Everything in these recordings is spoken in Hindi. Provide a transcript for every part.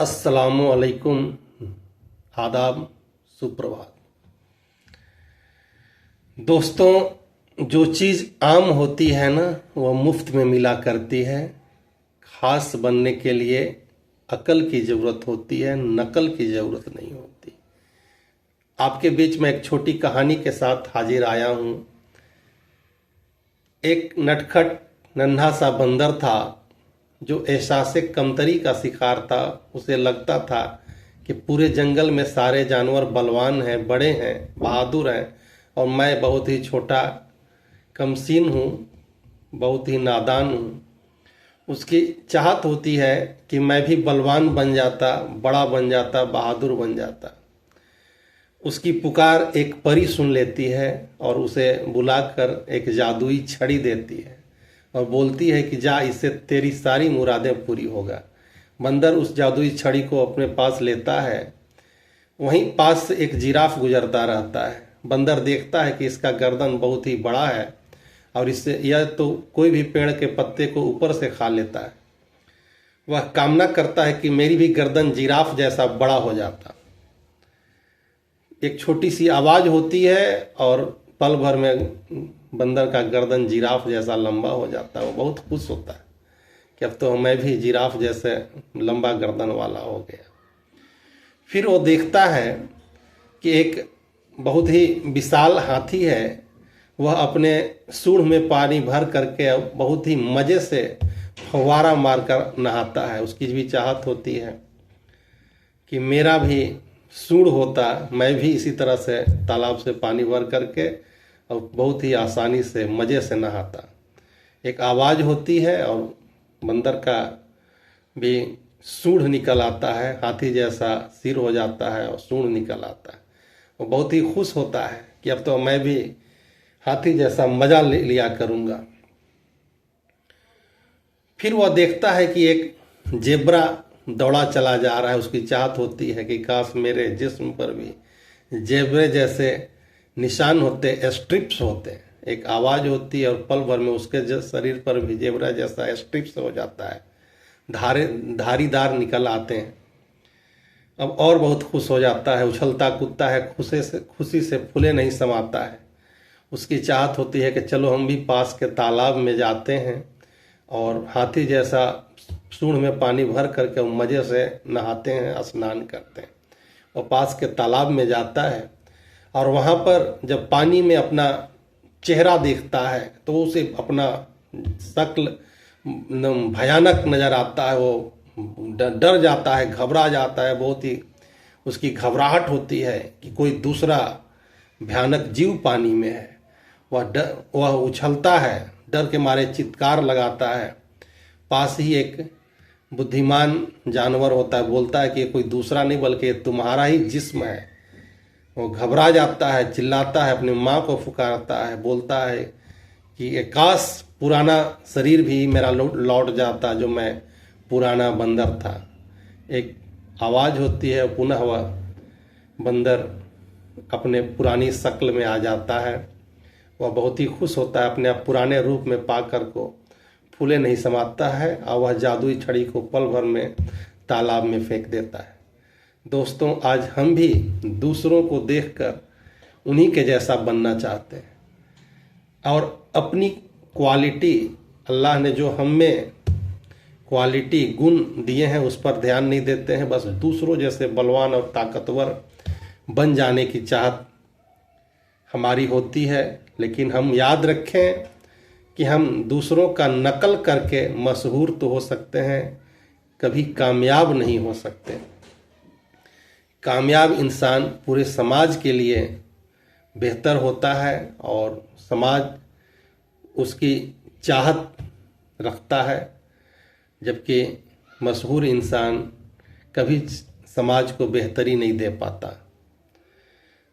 अस्सलामु अलैकुम, आदाब, सुप्रभात। दोस्तों, जो चीज़ आम होती है ना वह मुफ्त में मिला करती है। खास बनने के लिए अकल की ज़रूरत होती है, नकल की ज़रूरत नहीं होती। आपके बीच में एक छोटी कहानी के साथ हाजिर आया हूँ। एक नटखट नन्हा सा बंदर था जो एहसासे कमतरी का शिकार था। उसे लगता था कि पूरे जंगल में सारे जानवर बलवान हैं, बड़े हैं, बहादुर हैं और मैं बहुत ही छोटा कमसीन हूँ, बहुत ही नादान हूँ। उसकी चाहत होती है कि मैं भी बलवान बन जाता, बड़ा बन जाता, बहादुर बन जाता। उसकी पुकार एक परी सुन लेती है और उसे बुलाकर एक जादुई छड़ी देती है और बोलती है कि जा, इससे तेरी सारी मुरादें पूरी होगा। बंदर उस जादुई छड़ी को अपने पास लेता है। वहीं पास से एक जिराफ गुजरता रहता है। बंदर देखता है कि इसका गर्दन बहुत ही बड़ा है और इससे यह तो कोई भी पेड़ के पत्ते को ऊपर से खा लेता है। वह कामना करता है कि मेरी भी गर्दन जिराफ जैसा बड़ा हो जाता। एक छोटी सी आवाज़ होती है और पल भर में बंदर का गर्दन जिराफ जैसा लंबा हो जाता है। वो बहुत खुश होता है कि अब तो मैं भी जिराफ जैसे लंबा गर्दन वाला हो गया। फिर वो देखता है कि एक बहुत ही विशाल हाथी है। वह अपने सूंड में पानी भर करके बहुत ही मज़े से फव्वारा मारकर नहाता है। उसकी भी चाहत होती है कि मेरा भी सूंड होता, मैं भी इसी तरह से तालाब से पानी भर करके और बहुत ही आसानी से मज़े से नहाता। एक आवाज़ होती है और बंदर का भी सूंड निकल आता है, हाथी जैसा सिर हो जाता है और सूंड निकल आता है। वो बहुत ही खुश होता है कि अब तो मैं भी हाथी जैसा मज़ा लिया करूँगा। फिर वह देखता है कि एक जेब्रा दौड़ा चला जा रहा है। उसकी चाहत होती है कि काश मेरे जिस्म पर भी जेब्रे जैसे निशान होते, स्ट्रिप्स होते। एक आवाज़ होती है और पल भर में उसके शरीर पर भी जेब्रा जैसा स्ट्रिप्स हो जाता है, धारीदार निकल आते हैं। अब और बहुत खुश हो जाता है, उछलता कूदता है, खुशी से फूले नहीं समाता है। उसकी चाहत होती है कि चलो हम भी पास के तालाब में जाते हैं और हाथी जैसा सूंड में पानी भर करके मज़े से नहाते हैं, स्नान करते हैं। और पास के तालाब में जाता है और वहाँ पर जब पानी में अपना चेहरा देखता है तो उसे अपना शक्ल भयानक नज़र आता है। वो डर जाता है, घबरा जाता है। बहुत ही उसकी घबराहट होती है कि कोई दूसरा भयानक जीव पानी में है। वह उछलता है, डर के मारे चित्कार लगाता है। पास ही एक बुद्धिमान जानवर होता है, बोलता है कि कोई दूसरा नहीं बल्कि तुम्हारा ही जिस्म है। वो घबरा जाता है, चिल्लाता है, अपनी माँ को पुकारता है, बोलता है कि काश पुराना शरीर भी मेरा लौट जाता जो मैं पुराना बंदर था। एक आवाज़ होती है, पुनः वह बंदर अपने पुरानी शक्ल में आ जाता है। वह बहुत ही खुश होता है, अपने पुराने रूप में पाकर को फूले नहीं समाता है और वह जादुई छड़ी को पल भर में तालाब में फेंक देता है। दोस्तों, आज हम भी दूसरों को देखकर उन्हीं के जैसा बनना चाहते हैं और अपनी क्वालिटी, अल्लाह ने जो हम में क्वालिटी गुण दिए हैं उस पर ध्यान नहीं देते हैं। बस दूसरों जैसे बलवान और ताकतवर बन जाने की चाहत हमारी होती है। लेकिन हम याद रखें कि हम दूसरों का नकल करके मशहूर तो हो सकते हैं, कभी कामयाब नहीं हो सकते। कामयाब इंसान पूरे समाज के लिए बेहतर होता है और समाज उसकी चाहत रखता है, जबकि मशहूर इंसान कभी समाज को बेहतरी नहीं दे पाता।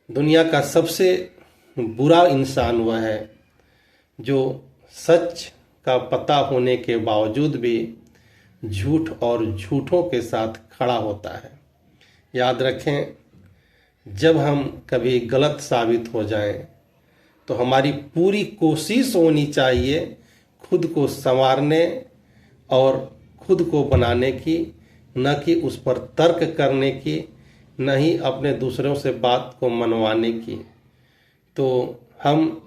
दुनिया का सबसे बुरा इंसान वह है जो सच का पता होने के बावजूद भी झूठ और झूठों के साथ खड़ा होता है। याद रखें, जब हम कभी गलत साबित हो जाएं तो हमारी पूरी कोशिश होनी चाहिए खुद को संवारने और खुद को बनाने की, न कि उस पर तर्क करने की, न ही अपने दूसरों से बात को मनवाने की। तो हम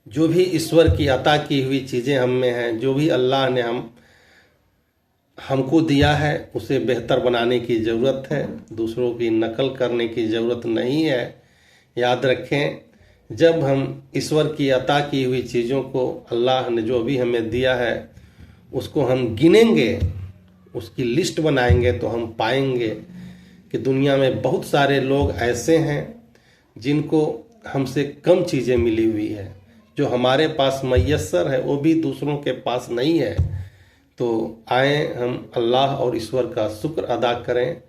जो भी ईश्वर की अता की हुई चीज़ें हम में हैं, जो भी अल्लाह ने हमको दिया है, उसे बेहतर बनाने की ज़रूरत है। दूसरों की नकल करने की ज़रूरत नहीं है। याद रखें, जब हम ईश्वर की अता की हुई चीज़ों को, अल्लाह ने जो भी हमें दिया है, उसको हम गिनेंगे, उसकी लिस्ट बनाएंगे, तो हम पाएंगे कि दुनिया में बहुत सारे लोग ऐसे हैं जिनको हमसे कम चीज़ें मिली हुई है। जो हमारे पास मयस्सर है वो भी दूसरों के पास नहीं है। तो आए हम अल्लाह और ईश्वर का शुक्र अदा करें,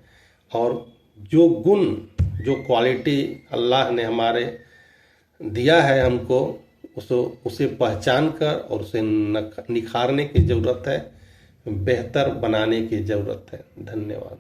और जो गुण, जो क्वालिटी अल्लाह ने हमारे दिया है हमको, उसे पहचान कर और उसे निखारने की ज़रूरत है, बेहतर बनाने की ज़रूरत है। धन्यवाद।